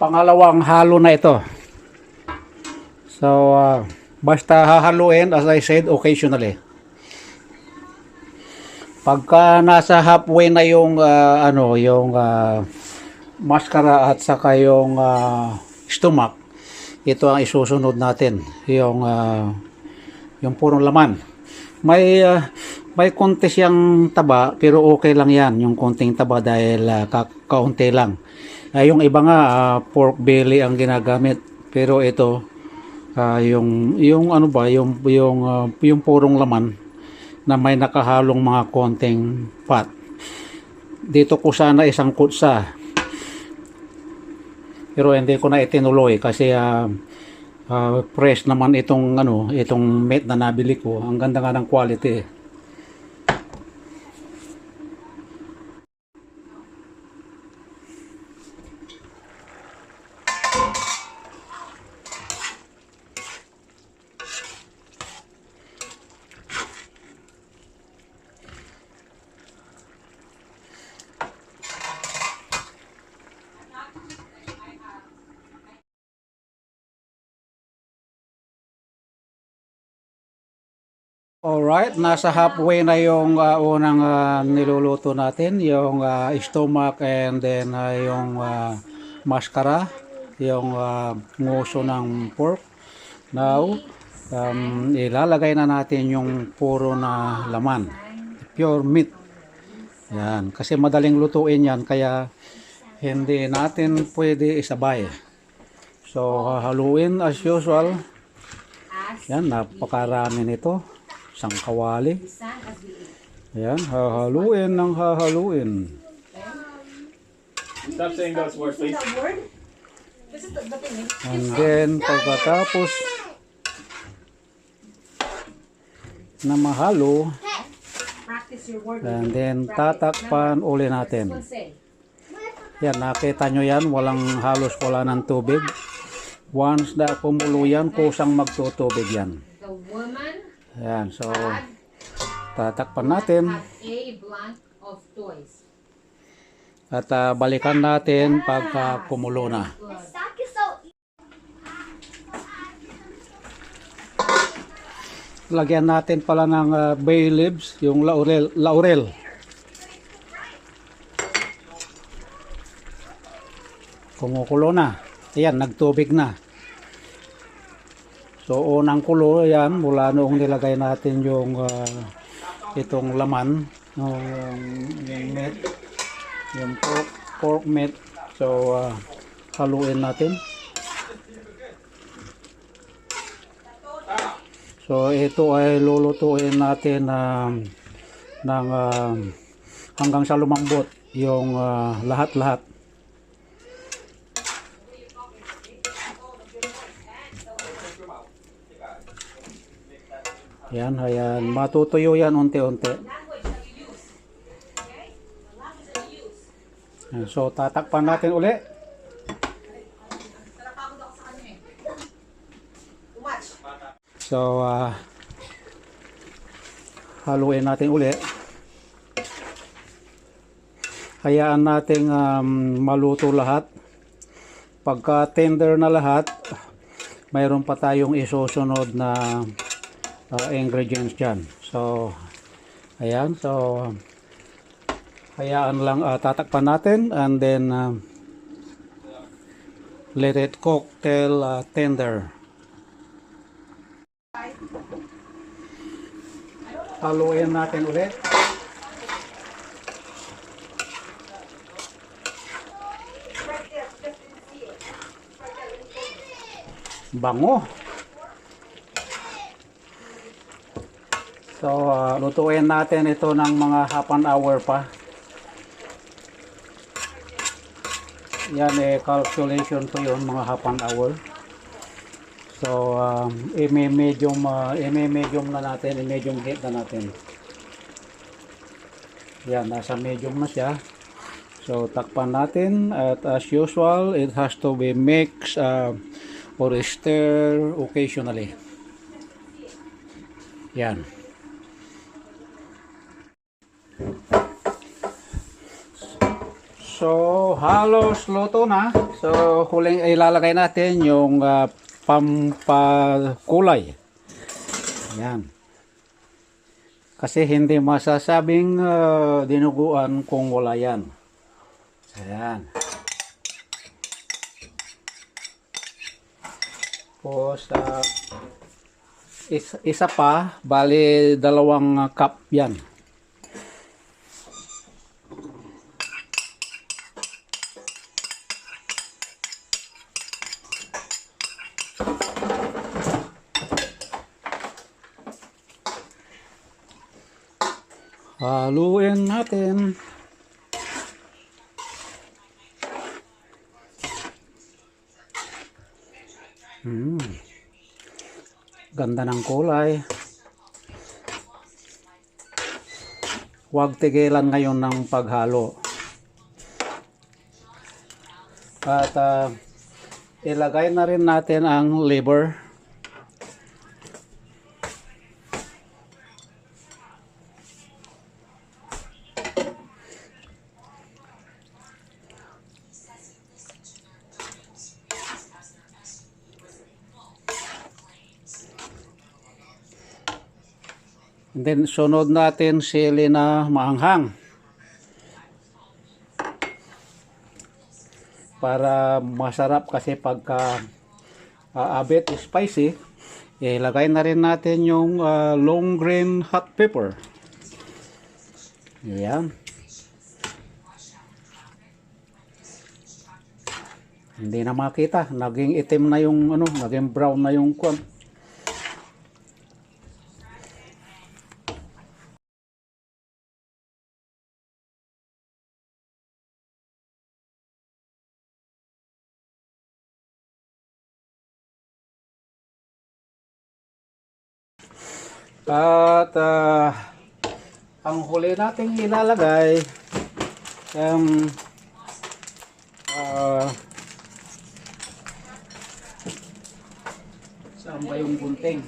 pangalawang halo na ito. So, basta hahaluin, as I said, occasionally. Pagka nasa halfway na yung mascara at saka yung stomach, ito ang isusunod natin, yung purong laman. May konti siyang taba, pero okay lang yan, yung konting taba dahil kaunti lang. Yung iba nga pork belly ang ginagamit, pero ito yung ano ba, yung purong laman na may nakahalong mga konting fat. Dito ko sana isang kutsa, pero hindi ko na itinuloy kasi fresh naman itong meat na nabili ko. Ang ganda nga ng quality. Alright, nasa halfway na yung unang niluluto natin, yung stomach and then yung mascara, yung nguso ng pork. Now, ilalagay na natin yung puro na laman, pure meat. Yan, kasi madaling lutuin yan, kaya hindi natin pwede isabay. So, haluin as usual. Yan, napakarami nito. Isang kawali. Ayan, hahaluin ng hahaluin. Stop saying those words, please. And then, pagkatapos na mahalo, and then tatakpan uli natin. Yan, nakita nyo yan, halos wala ng tubig. Once na kumulo yan, kusang magtutubig yan. Ayan, so tatakpan natin at balikan natin pagka kumulo na. Lagyan natin pala ng bay leaves, yung laurel. Kumukulo na. Ayan, nagtubig na. So, unang kulo yan, mula noong nilagay natin yung itong laman, yung meat, yung pork meat. So, haluin natin. So, ito ay lulutuin natin hanggang sa lumambot yung lahat-lahat. Yan, ayan. Matutuyo yan unti-unti. So, tatakpan natin uli. So, haluin natin uli. Hayaan nating maluto lahat. Pagka tender na lahat, mayroon pa tayong isusunod na ingredients dyan. So, ayan. So, hayaan lang, tatakpan natin and then let it cook till tender. Haluin natin ulit. Bango. So, lutuin natin ito ng mga half an hour pa. Yan, calculation ko yun, mga half an hour. So, i-medium na natin, i-medium heat na natin. Yan, nasa medium na siya. So, takpan natin. At as usual, it has to be mixed or stir occasionally. Yan. So, halos luto na. So, huling ilalagay natin yung pampakulay. Yan. Kasi hindi masasabing dinuguan kung wala yan. Ayan. Tapos, isa pa, bali 2 cup yan. Haluin natin. Ganda ng kulay. Huwag tigilan ngayon ng paghalo. At ilagay na rin natin ang liver. And then sunod natin sili na maanghang. Para masarap kasi pagka a bit spicy, ilagay na rin natin yung long grain hot pepper. Ayan. Hindi na makita, naging itim na yung naging brown na yung kwan. At ang huli nating ilalagay saan ba yung gunting?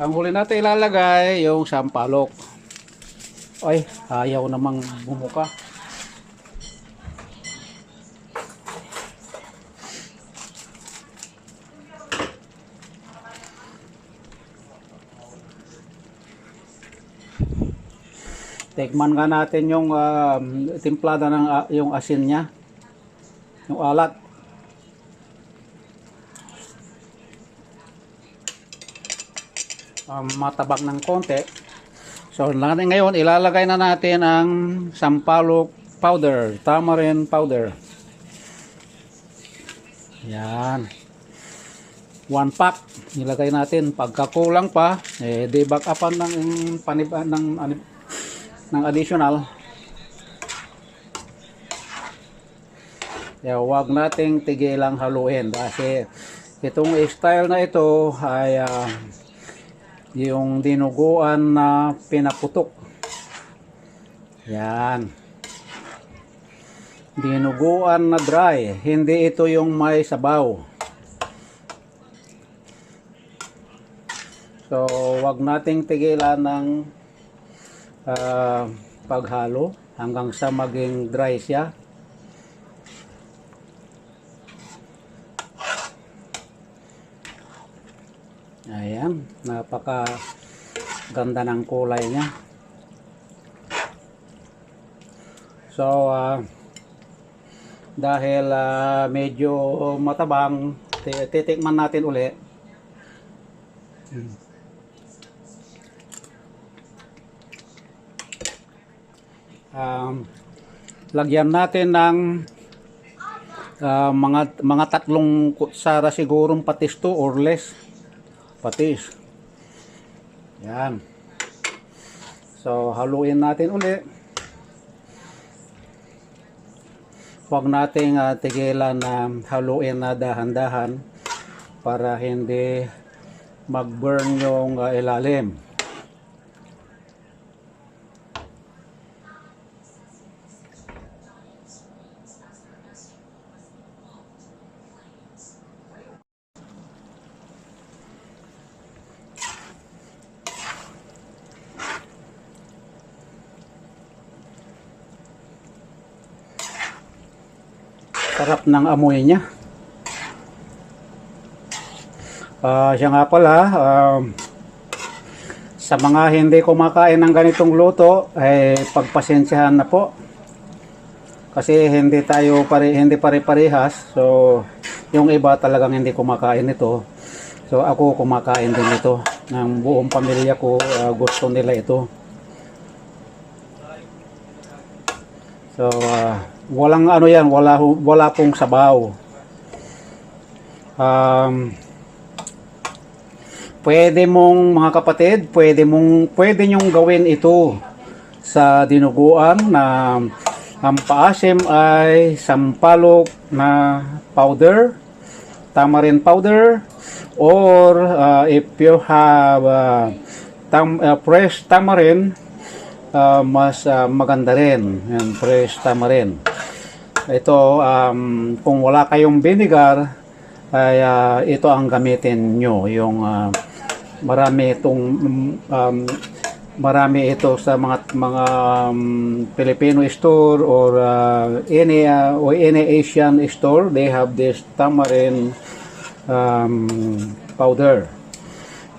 Ang huli natin ilalagay yung sampalok. Ay, ayaw namang bumuka. Tikman nga natin yung timplada ng yung asin niya. Yung alat. Matabak ng konti. So ngayon ilalagay na natin ang sampalok powder, tamarind powder. Yan. 1 pack nilagay natin. Pagkakulang pa, di-back upan ng additional. Huwag nating tigilang haluin kasi itong style na ito ay yung dinuguan na pinaputok. Yan. Dinuguan na dry. Hindi ito yung may sabaw. So, wag nating tigilan ng paghalo hanggang sa maging dry siya. Ayan, napaka ganda ng kulay niya. So, dahil medyo matabang, titikman natin uli. Lagyan natin ng mga 3 kutsara sigurong patis to or less. Patis. Yan. So, haluin natin uli. Huwag nating tigilan na haluin na dahan-dahan para hindi mag-burn yung ilalim. Sarap ng amoy niya. Siya nga pala, sa mga hindi kumakain ng ganitong luto, ay pagpasensyahan na po. Kasi hindi pare-parehas. So, yung iba talagang hindi kumakain nito. So, ako kumakain din ito. Ng buong pamilya ko, gusto nila ito. So, walang ano yan, wala pong sabaw. Pwede mong, mga kapatid, pwede nyong gawin ito sa dinuguan na ang paasim ay sampalok na powder, tamarind powder, or if you have fresh tamarind, mas maganda rin yung fresh tamarind. Ito, kung wala kayong vinegar, ay ito ang gamitin nyo. Yung marami ito sa mga Filipino store or any Asian store. They have this tamarind powder.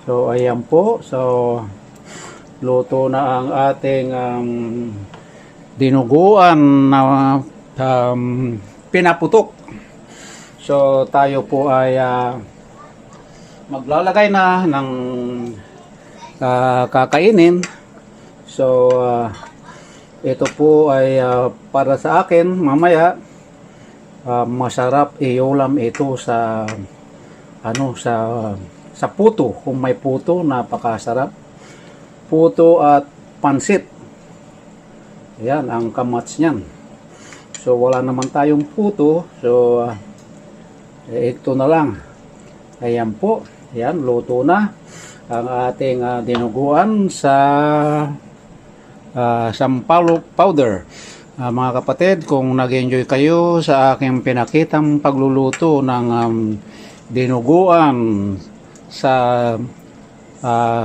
So ayan po. So luto na ang ating dinuguan na pinaputok. So tayo po ay maglalagay na ng kakainin. So ito po ay para sa akin mamaya. Masarap iulam ito sa sa puto. Kung may puto, napakasarap. Puto at pansit. Ayan ang kamats niyan. So wala naman tayong puto. So ito na lang. Ayan po. Ayan, luto na ang ating dinuguan sa sampalok powder. Mga kapatid, kung nag-enjoy kayo sa aking pinakitang pagluluto ng dinuguan sa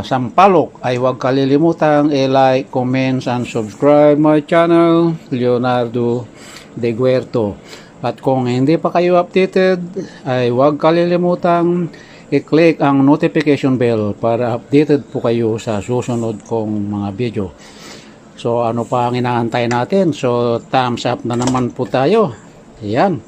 sampalok, ay huwag kalilimutang i-like, comments, and subscribe my channel, Leonardo De Guerto. At kung hindi pa kayo updated, ay huwag kalilimutang i-click ang notification bell para updated po kayo sa susunod kong mga video. So ano pa ang inaantay natin? So thumbs up na naman po tayo. Ayan.